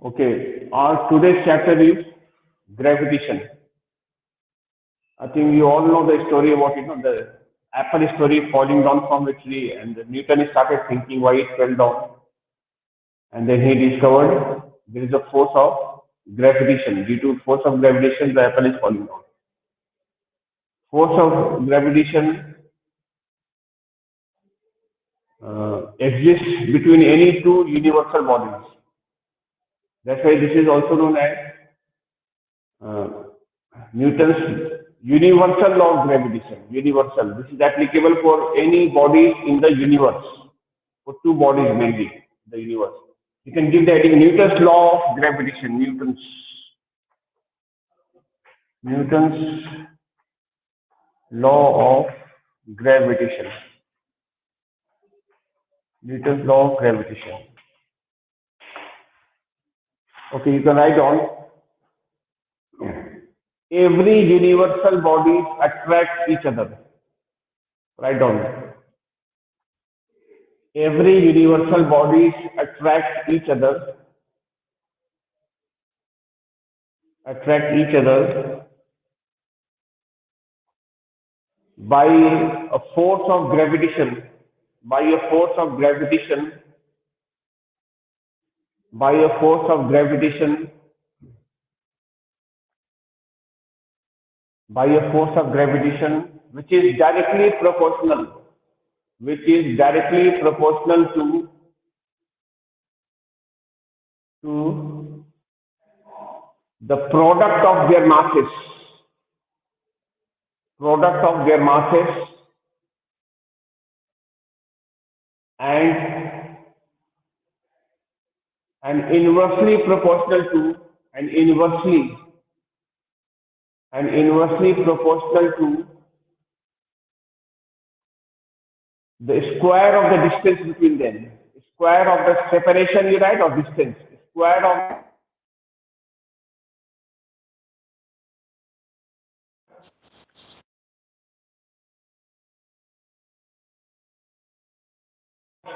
Okay, our today's chapter is gravitation. I think you all know the story about the apple story falling down from a tree, and Newton started thinking why it fell down, and then he discovered there is a force of gravitation. Due to force of gravitation, the apple is falling down. Force of gravitation exists between any two universal bodies. That's why this is also known as uh, Newton's universal law of gravitation. Universal. This is applicable for any bodies in the universe. For two bodies mainly, in the universe. You can give the heading Newton's law of gravitation. Newton's law of gravitation. Newton's law of gravitation. Okay, you can write on. Every universal bodies attract each other. Write down. Every universal bodies attract each other. Attract each other by a force of gravitation. By a force of gravitation. By a force of gravitation. By a force of gravitation which is directly proportional. Which is directly proportional to the product of their masses. Product of their masses and inversely proportional to inversely proportional to the square of the distance between them. Square of the separation, you write, or distance. Square of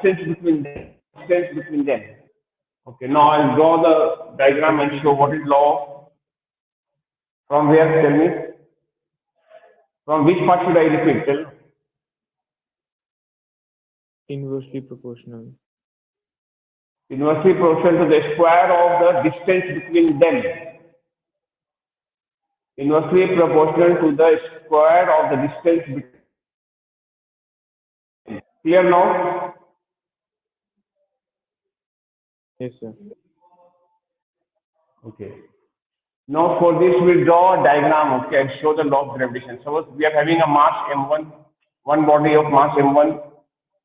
distance between them. Distance between them. Okay, now I'll draw the diagram and show what is law. From where? Tell me. From which part should I repeat? Tell. Inversely proportional. Inversely proportional to the square of the distance between them. Inversely proportional to the square of the distance between. Clear now? Yes, sir. Okay. Now for this we'll draw a diagram, okay, and show the law of gravitation. Suppose we are having a mass m1, one body of mass m1,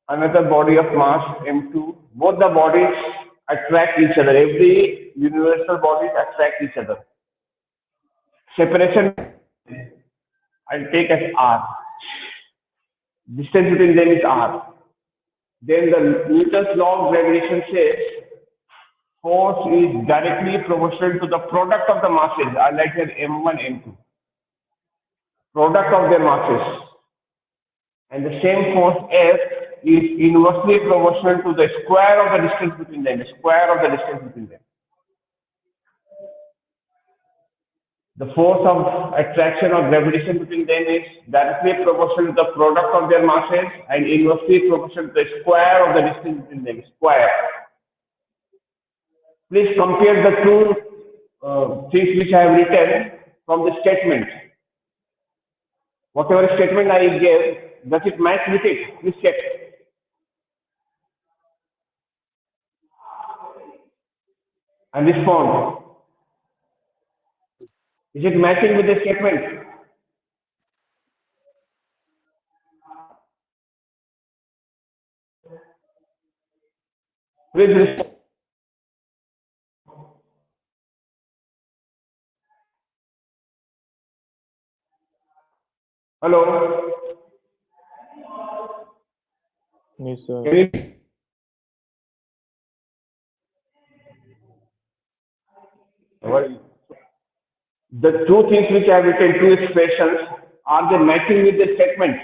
another body of mass m2. Both the bodies attract each other. Every universal bodies attract each other. Separation I'll take as r. Distance between them is r. Then the Newton's law of gravitation says force is directly proportional to the product of the masses. I like here m1, m2. Product of their masses. And the same force F is inversely proportional to the square of the distance between them. The square of the distance between them. The force of attraction or gravitation between them is directly proportional to the product of their masses and inversely proportional to the square of the distance between them. Square. Please compare the two things which I have written from the statement. Whatever statement I gave, does it match with it? Please check. And respond. Is it matching with the statement? Please respond. Hello? Yes, sir. Can you? The two things which I have written, two expressions, are they matching with the statement?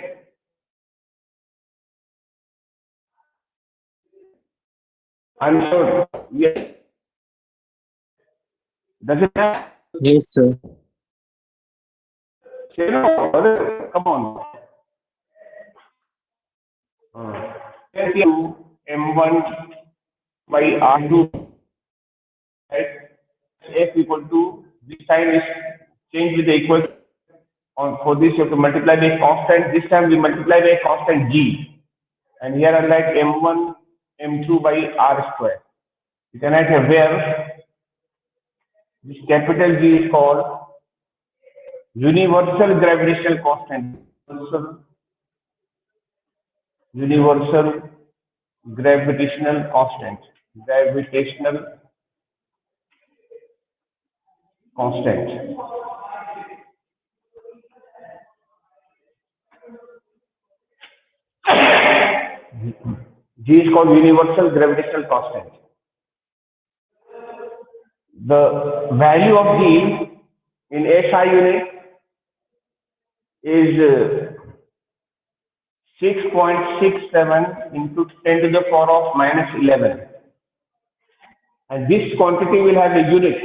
I'm sure. Yes. Does it have? Yes, sir. Say no, brother, come on. M1 by R2, right? F equal to, this time is changed with the equation. For this, you have to multiply by constant. This time we multiply by constant G. And here I write M1, M2 by R square. You can write here where this capital G is called universal gravitational constant. Universal gravitational constant. Gravitational constant. G is called universal gravitational constant. The value of G in SI unit is 6.67 into 10 to the power of minus 11. And this quantity will have a unit.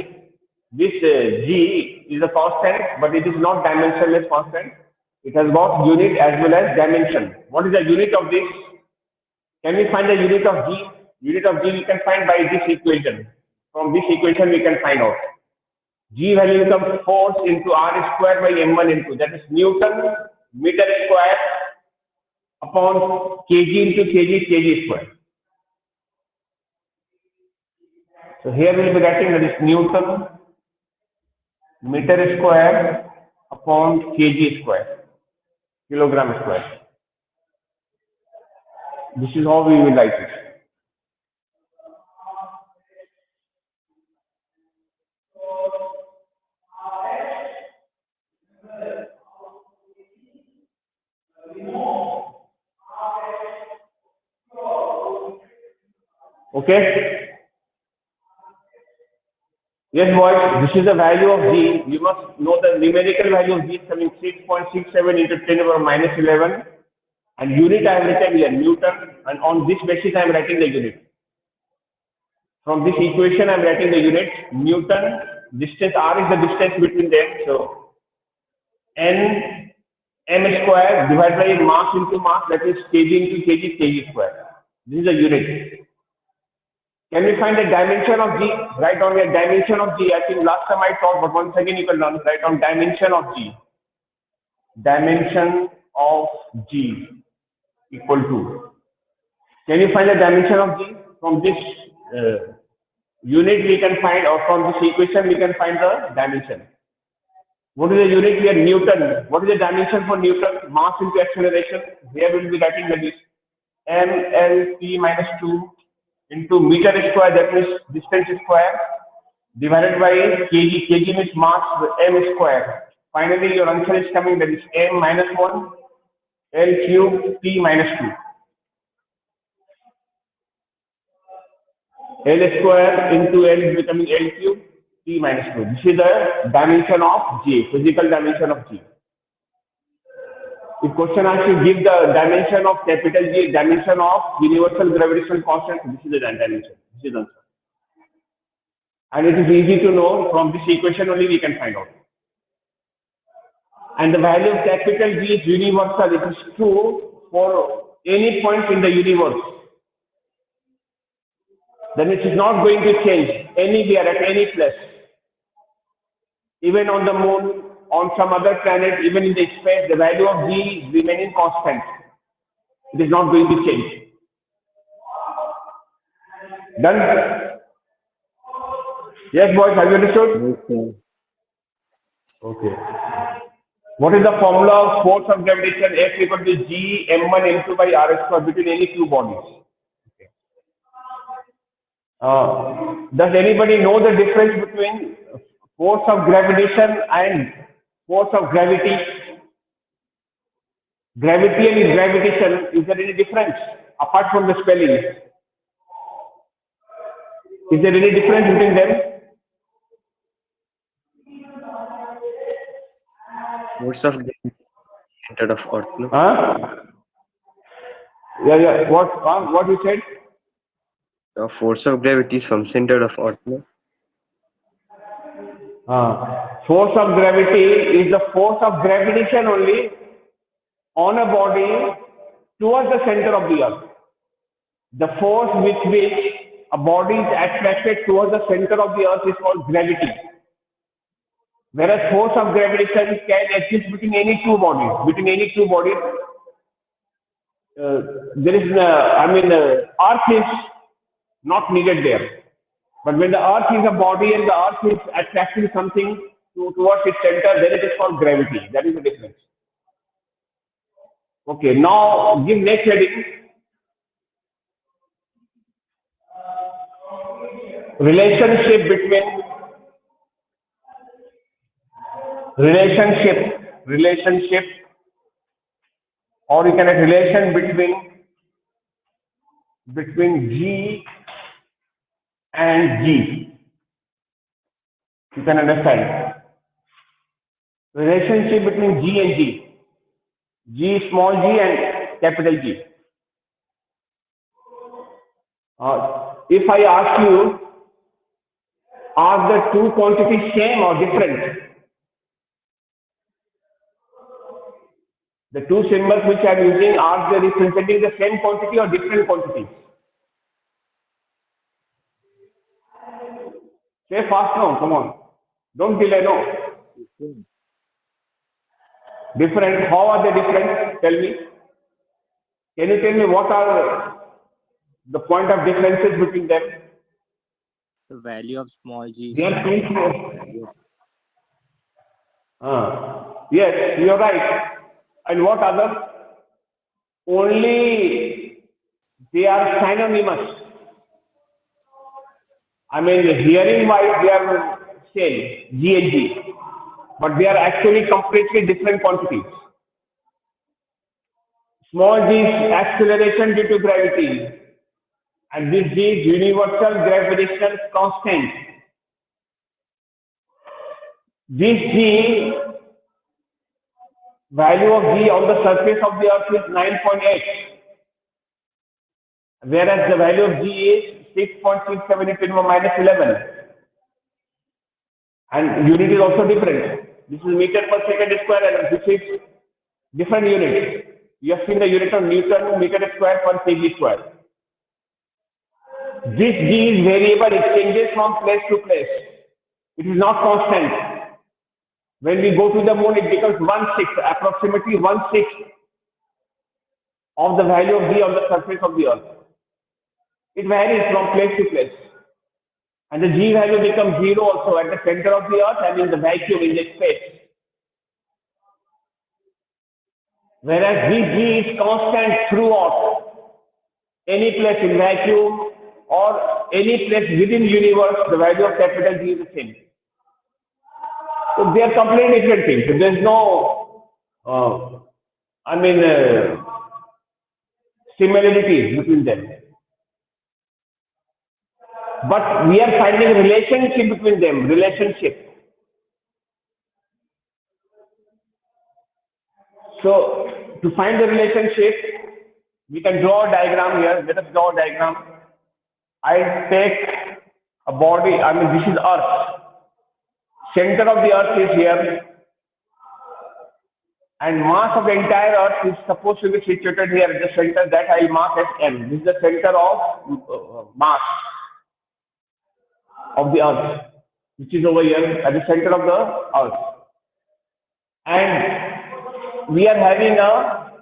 This G is a constant, but it is not dimensionless constant. It has got unit as well as dimension. What is the unit of this? Can we find the unit of G? Unit of G we can find by this equation. From this equation we can find out. G value becomes force into R square by M1 into, that is Newton meter square upon kg into kg square. So here we will be writing that is Newton meter square upon kg square, kilogram square. This is how we will write it. Okay? Yes, boys, this is the value of G. You must know the numerical value of G is coming 6.67 into 10 to the power minus 11. And unit I have written here, Newton, and on this basis I am writing the unit. From this equation I am writing the unit, Newton, distance R is the distance between them. So, N m square divided by mass into mass, that is kg into kg square. This is the unit. Can we find the dimension of G? Write down the dimension of G. I think last time I taught, but once again you can learn. Write down dimension of G. Dimension of G equal to. Can you find the dimension of G? From this unit we can find, or from this equation we can find the dimension. What is the unit here? Newton. What is the dimension for Newton? Mass into acceleration. Here we will be writing that is mLp minus 2 into meter square, that means distance square, divided by kg. Kg means mass, m square. Finally, your answer is coming, that is m minus 1, L cube p minus 2. L square into L is becoming L cube p minus 2. This is the dimension of G, physical dimension of G. If question asks you give the dimension of capital G, dimension of universal gravitational constant, this is the dimension. This is the answer. And it is easy to know, from this equation only we can find out. And the value of capital G is universal. It is true for any point in the universe. Then it is not going to change anywhere at any place. Even on the moon, on some other planet, even in the space, the value of G is remaining constant. It is not going to change. Done? Yes, boys, have you understood? Okay. Okay. What is the formula of force of gravitation? F equal to G m1 m2 by r square between any two bodies. Okay. Does anybody know the difference between force of gravitation and force of gravity? Gravity and gravitation, is there any difference apart from the spelling? Is there any difference between them? Force of gravity center of Earth. No? Yeah. What you said? The force of gravity is from center of Earth. No? Force of gravity is the force of gravitation only on a body towards the center of the earth. The force with which a body is attracted towards the center of the earth is called gravity. Whereas force of gravitation can exist between any two bodies. Between any two bodies, there is, Earth is not needed there. But when the Earth is a body and the Earth is attracting something towards its center, then it is called gravity. That is the difference. Okay, now give next heading. Relationship, or you can have relation between G and G. You can understand. Relationship between G and G. G small g and capital G. If I ask you, are the two quantities same or different? The two symbols which I am using, are they representing the same quantity or different quantities? Say fast now, come on. Don't delay, no. Different. How are they different? Tell me. Can you tell me what are the point of differences between them? The value of small g. They are yes, you are right. And what other? Only they are synonymous. I mean, hearing wise, they are same, G and G, but they are actually completely different quantities. Small g is acceleration due to gravity, and this g is universal gravitational constant. This g, value of g on the surface of the earth is 9.8, whereas the value of g is 6.67 into minus 11, and unit is also different. This is meter per second square, and this is different unit. You have seen the unit of Newton meter square per kg square. This g is variable; it changes from place to place. It is not constant. When we go to the moon, it becomes 1/6, approximately 1/6 of the value of g on the surface of the earth. It varies from place to place. And the g value becomes 0 also at the center of the earth and in the vacuum in the space. Whereas this g is constant throughout. Any place in vacuum or any place within the universe, the value of capital G is the same. So they are completely different things. So there is no, similarities between them. But we are finding a relationship between them, So to find the relationship, we can draw a diagram here. Let us draw a diagram. I take a body, this is Earth. Center of the Earth is here. And mass of the entire Earth is supposed to be situated here at the center, that I mark as M. This is the center of mass of the Earth, which is over here at the center of the Earth. And we are having a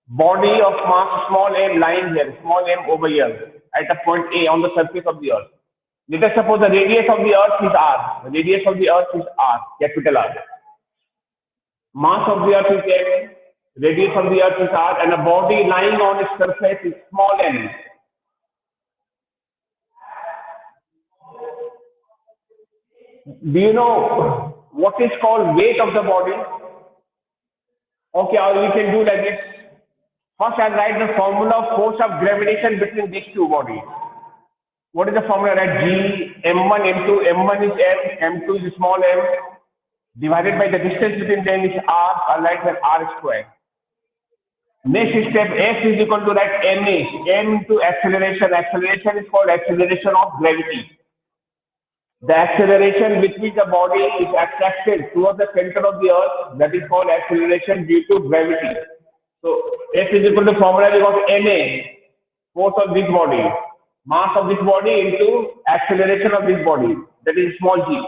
body of mass small m lying here, small m over here at a point A on the surface of the Earth. Let us suppose the radius of the Earth is R. The radius of the Earth is R, capital R. Mass of the Earth is M, radius of the Earth is R, and a body lying on its surface is small m. Do you know what is called weight of the body? Okay, or we can do like this. First, I'll write the formula of force of gravitation between these two bodies. What is the formula? That G, M1, M2, M1 is M, M2 is small m, divided by the distance between them is R, I'll write that R square. Next step, F is equal to that ma, m into acceleration. Acceleration is called acceleration of gravity. The acceleration with which the body is attracted towards the center of the earth, that is called acceleration due to gravity. So F is equal to formula we got ma, force of this body, mass of this body into acceleration of this body, that is small g.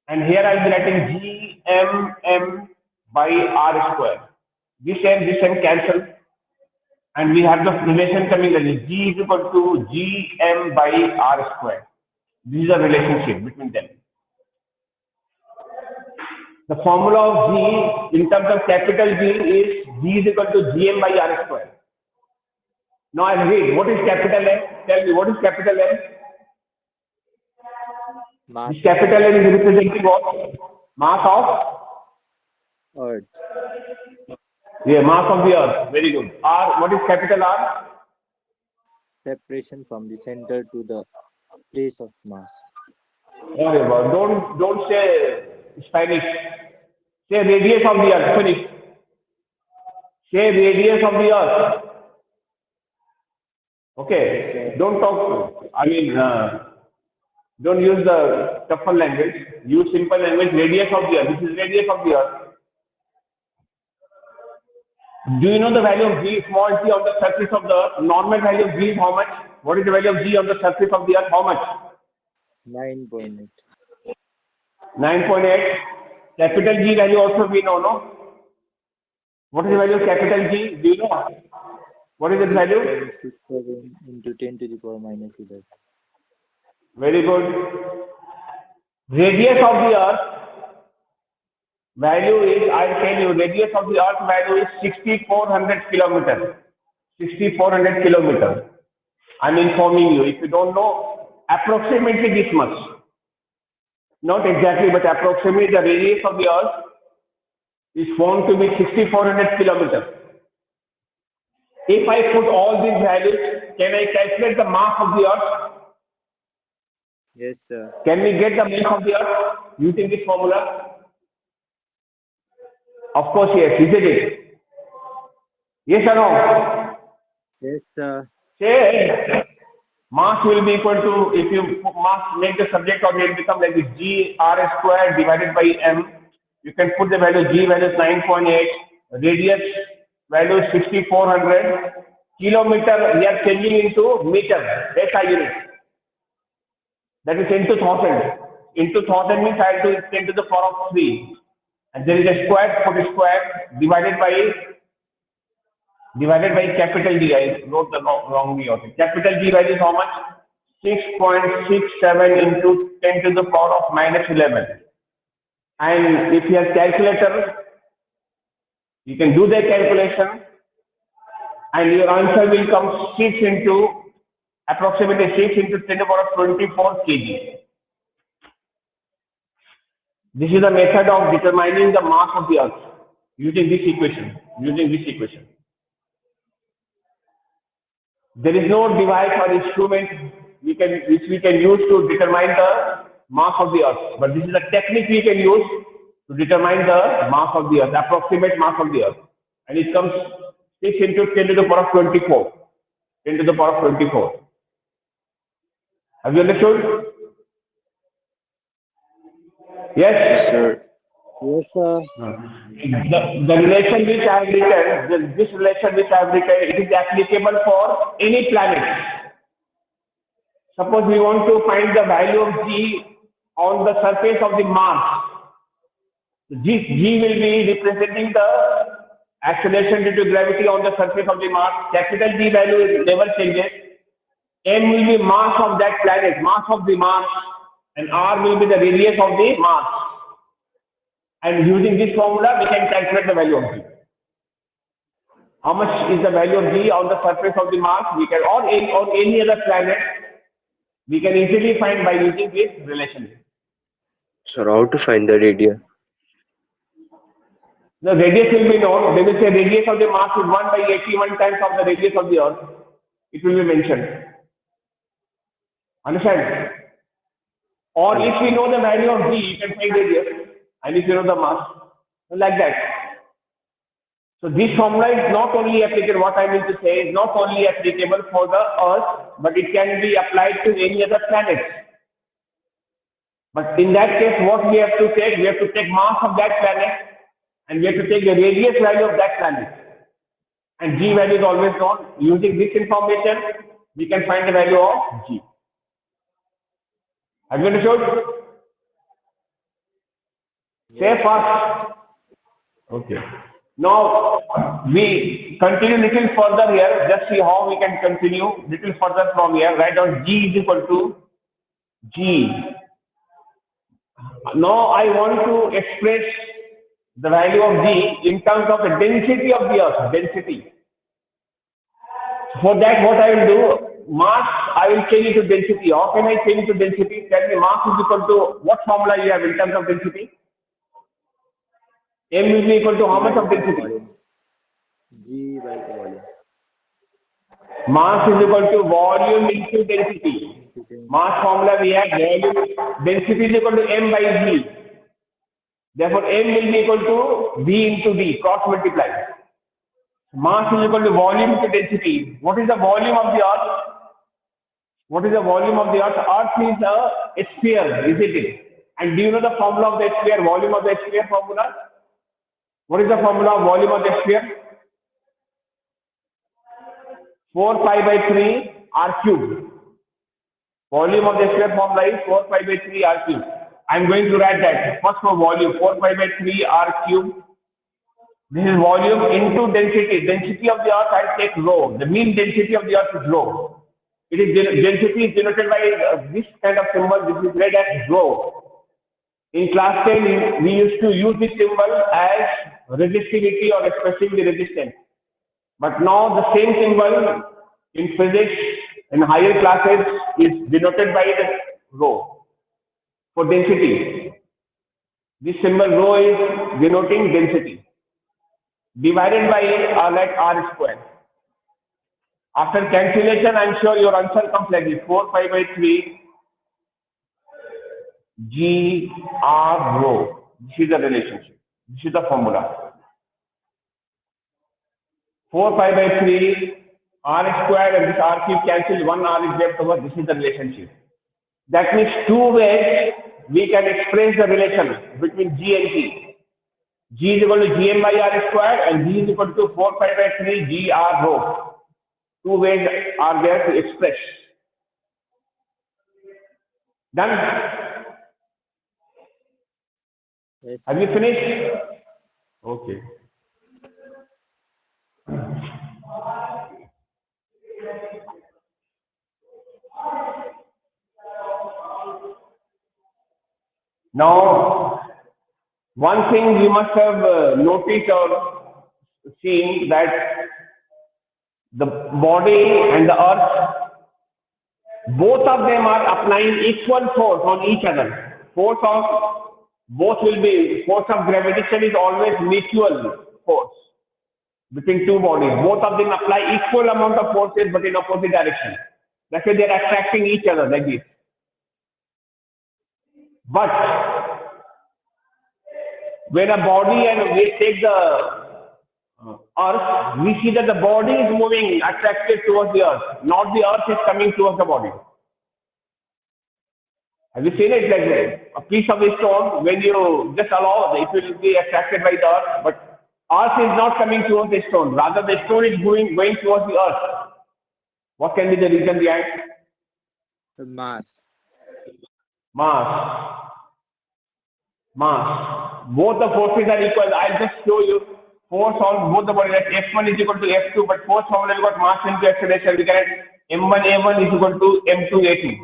And here I will be writing Gmm by r square. This m cancel. And we have the relation coming as G is equal to Gm by r square. This is a relationship between them. The formula of G in terms of capital G is G is equal to Gm by r square. Now I read, what is capital M? Tell me, what is capital M? Mass This capital M is representing what? Mass of? Earth. Yeah, mass of the earth. Very good. R, what is capital R? Separation from the center to the place of mass. Don't say Spanish. Say radius of the earth. Finish. Say radius of the earth. Okay. Don't talk. I mean, don't use the tougher language. Use simple language. Radius of the earth. This is radius of the earth. Do you know the value of G, small g on the surface of the earth? Normal value of G is how much? What is the value of G on the surface of the earth? How much? 9.8. 9.8. Capital G value also we know, no? What is the value of capital G? Do you know? What is its value? 67 into 10 to the power minus 11. Very good. Radius of the earth value is, I'll tell you, radius of the earth value is 6,400 kilometers. 6,400 kilometers. I'm informing you. If you don't know, approximately this much. Not exactly, but approximately the radius of the earth is found to be 6,400 kilometers. If I put all these values, can I calculate the mass of the earth? Yes, sir. Can we get the mass of the earth using this formula? Of course, yes. Isn't it? Yes or no? Yes, sir. Say, mass will be equal to, if you mass make the subject of it, will become like this G r square divided by m. You can put the value G value is 9.8, radius value is 6,400, kilometer we are changing into meter, SI unit. That is 10 to 1000. Into 1000 means I will do 10 to the power of 3. And there is a square foot square divided by capital D. I wrote the wrongly also. Capital D value is how much? 6.67 into 10 to the power of minus 11. And if you have calculator, you can do the calculation and your answer will come 6 into approximately 6 into 10 to the power of 24 kg. This is the method of determining the mass of the earth using this equation. There is no device or instrument which we can use to determine the mass of the earth. But this is a technique we can use to determine the mass of the earth, approximate mass of the earth. And it comes 6 into 10 to the power of 24. 10 to the power of 24. Have you understood? Yes? Sir. Yes, sir. The relation which I have written, this relation which I have written, it is applicable for any planet. Suppose we want to find the value of G on the surface of the Mars. G will be representing the acceleration due to gravity on the surface of the Mars. Capital G value never changes. M will be mass of that planet, mass of the Mars, and R will be the radius of the Mars. And using this formula, we can calculate the value of G. How much is the value of G on the surface of the Mars? We can, or any other planet, we can easily find by using this relation. Sir, how to find the radius? The radius will be known. They will say radius of the Mars is 1 by 81 times of the radius of the Earth. It will be mentioned. Understand? Or if we know the value of G, you can find radius. And if you know the mass, like that. So this formula is not only applicable, what I mean to say is not only applicable for the Earth, but it can be applied to any other planet. But in that case, what we have to take? We have to take mass of that planet and we have to take the radius value of that planet. And G value is always known. Using this information, we can find the value of G. Have you understood? Say fast. Okay. Now, we continue little further here. Just see how we can continue little further from here. Write down G is equal to G. Now, I want to express the value of G in terms of the density of the Earth. Density. For that, what I will do, mass, I will change it to density. How can I change it to density? Tell me, mass is equal to what formula you have in terms of density? M will be equal to how much of density? G by volume. Mass is equal to volume into density. Mass formula we have volume, density is equal to M by V. Therefore, M will be equal to V into D, cross multiply. Mass is equal to volume into density. What is the volume of the Earth? What is the volume of the Earth? Earth is a sphere, isn't it? And do you know the formula of the sphere, volume of the sphere formula? What is the formula of volume of the sphere? 4 pi by 3 r cube. Volume of the sphere formula is 4 pi by 3 r cube. I am going to write that. First for volume, 4 pi by 3 r cube. This is volume into density. Density of the Earth, I take rho. The mean density of the Earth is rho. It is density is denoted by this kind of symbol. This is read as rho. In class 10, we used to use this symbol as resistivity or expressing the resistance. But now the same symbol in physics in higher classes is denoted by the rho for density. This symbol rho is denoting density divided by like r square. After cancellation, I am sure your answer comes like this: 4 pi by 3 G R rho. This is the relationship. This is the formula. 4 pi by 3 r square and this r cube cancel, 1 r is left over. This is the relationship. That means two ways we can express the relation between G and T. G is equal to Gm by r square and G is equal to 4 pi by 3 G r rho. Two ways are there to express. Done? Yes. Have you finished? Okay. Now, one thing you must have noticed or seen that the body and the earth, both of them are applying equal force on each other. Force of both will be, force of gravitation is always mutual force between two bodies. Both of them apply equal amount of forces but in opposite direction. That's why they are attracting each other like this. But when a body and we take the earth, we see that the body is moving attracted towards the earth, not the earth is coming towards the body. Have you seen it like that? A piece of a stone, when you just allow, it will be attracted by the earth, but earth is not coming towards the stone, rather the stone is going towards the earth. What can be the reason behind? The mass. Mass. Both the forces are equal. I'll just show you force on both the bodies. F1 is equal to F2, but force formula we got mass into acceleration. We can write M1A1 is equal to M2A2.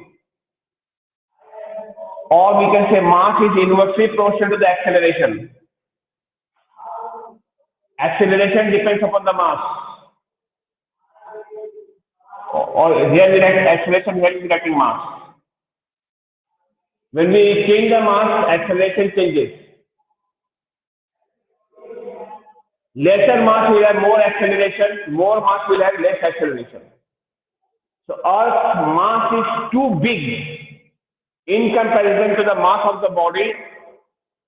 Or we can say mass is inversely proportional to the acceleration. Acceleration depends upon the mass. Or here we write acceleration, here we writing mass. When we change the mass, acceleration changes. Lesser mass will have more acceleration, more mass will have less acceleration. So Earth's mass is too big in comparison to the mass of the body.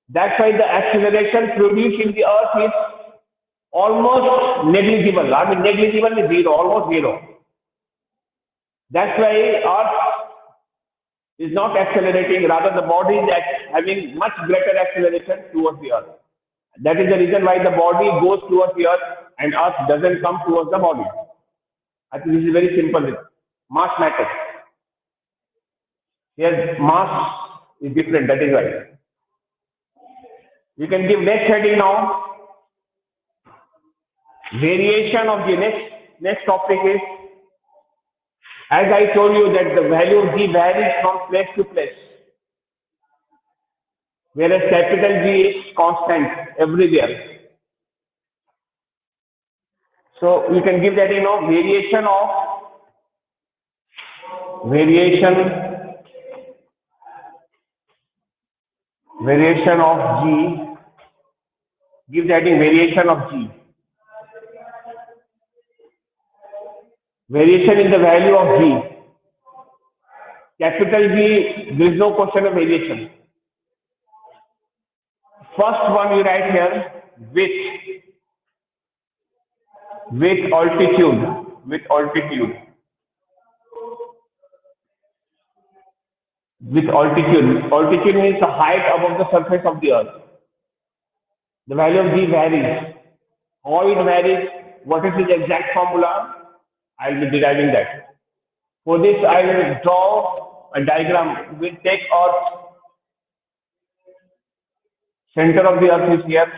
That's why the acceleration produced in the Earth is almost negligible. I mean, negligible is zero, almost zero. That's why Earth is not accelerating, rather the body is having much greater acceleration towards the earth. That is the reason why the body goes towards the earth and earth doesn't come towards the body. I think this is very simple. Mass matters. Here mass is different, that is why. You can give next heading now. Variation of the next topic is, as I told you that the value of G varies from place to place, whereas capital G is constant everywhere. So you can give that, variation of G, give that in variation of G. Variation in the value of G. Capital G, there is no question of variation. First one you write here, with altitude. Altitude means the height above the surface of the earth. The value of G varies. How it varies, what is its exact formula? I will be deriving that. For this, I will draw a diagram. We'll take Earth. Center of the earth is here.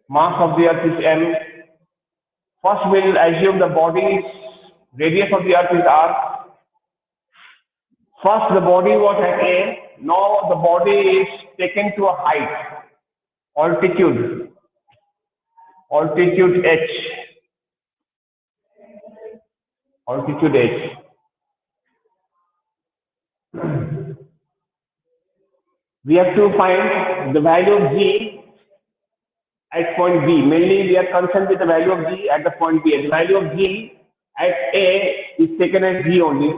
Mass of the earth is m. First, we'll assume the body's radius of the earth is r. First, the body was at A. Now, the body is taken to a height. Altitude h. Altitude h. We have to find the value of G at point B. Mainly, we are concerned with the value of G at the point B. The value of G at A is taken as G only.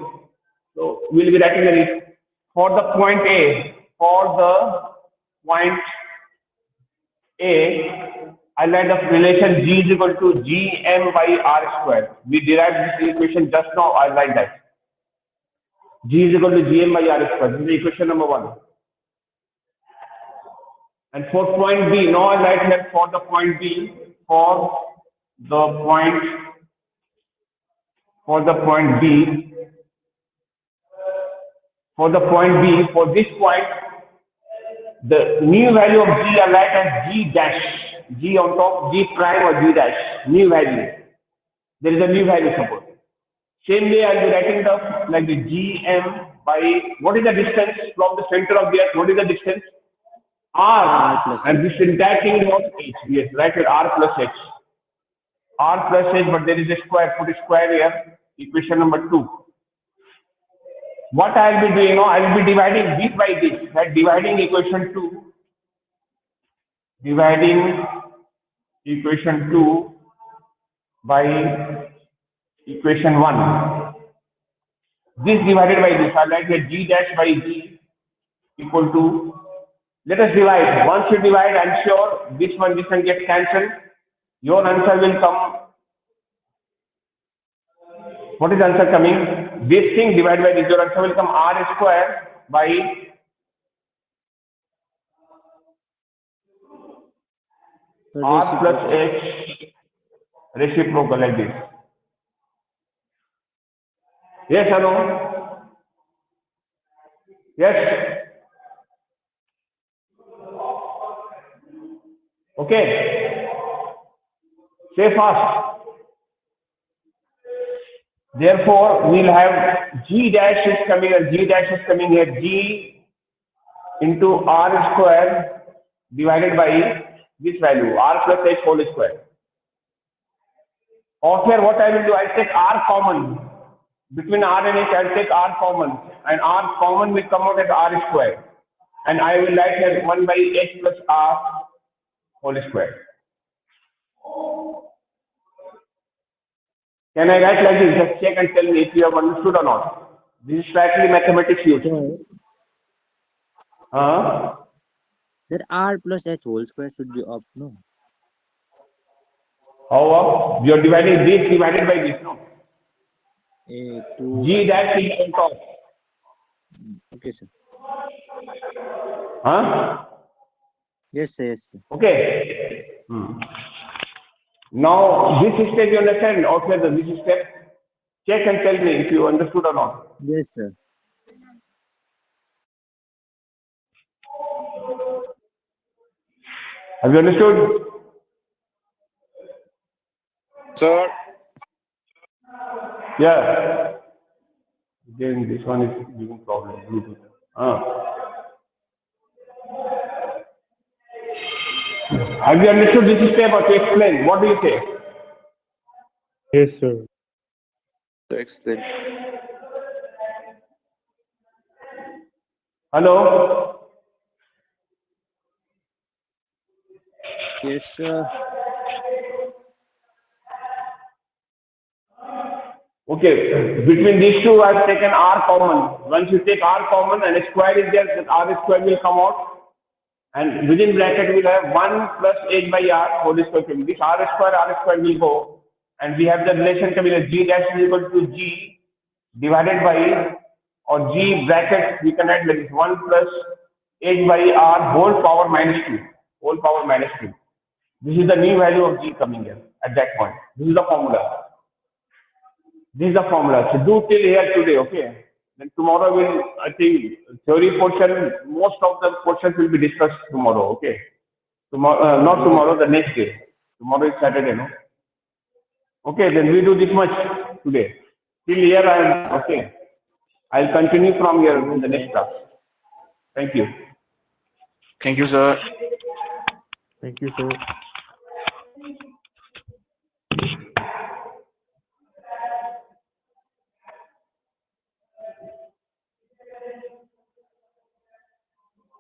So, we will be writing it for the point A. I write the relation G is equal to Gm by R square. We derived this equation just now. I write that. G is equal to Gm by R square. This is equation number 1. And for point B, now I write here for the point B, for this point, the new value of G I write as G dash, G on top, G prime or G dash, new value. There is a new value suppose. Same way I will be writing like the Gm by, what is the distance from the center of the earth? What is the distance? R, and this entire thing was H. Yes, write it R plus H. R plus H, but there is a square, put a square here, equation number 2. What I will be doing now, I will be dividing this by this, right? Dividing equation 2 by equation 1. This divided by this, I write here G dash by G equal to, let us divide. Once you divide, I am sure this one gets cancelled. Your answer will come. What is the answer coming? This thing divided by this, your answer will come R square by R plus H reciprocal like this. Yes or no? Yes. Okay. Say fast. Therefore, we'll have G dash is coming here, G into R square divided by this value, R plus H whole square. Or here what I will do, I'll take R common. Between R and H, I'll take R common. And R common will come out as R square. And I will write here 1 by H plus R whole square. Can I write like this? Just check and tell me if you have understood or not. This is slightly mathematics used. That R plus H whole square should be up, no? How up? You are dividing this divided by this, no? A2. G dash is on top. Okay, sir. Huh? Yes, sir. Yes, sir. Okay. Now, this step you understand, outside of this step, check and tell me if you understood or not. Yes, sir. Have you understood? Sir, Yeah. Again, this one is giving problem. Bluetooth. Have you understood this step or to explain? What do you say? Yes, sir. to explain. Hello? Yes, sir. Okay. Between these two, I've taken R common. Once you take R common and square is there, then R square will come out. And within bracket, we'll have 1 plus h by r whole square. This R square will go. And we have the relation coming as G dash is equal to G divided by, or G bracket, we can add like this, 1 plus h by r whole power minus 2. Whole power minus 2. This is the new value of G coming here at that point. This is the formula. This is the formula. So do till here today, okay? Then tomorrow will, I think, theory portion, most of the portions will be discussed tomorrow, okay? Tomorrow, not tomorrow, the next day. Tomorrow is Saturday, no? Okay, then we do this much today. Till here I am, okay? I'll continue from here in the next class. Thank you. Thank you, sir. Thank you, sir.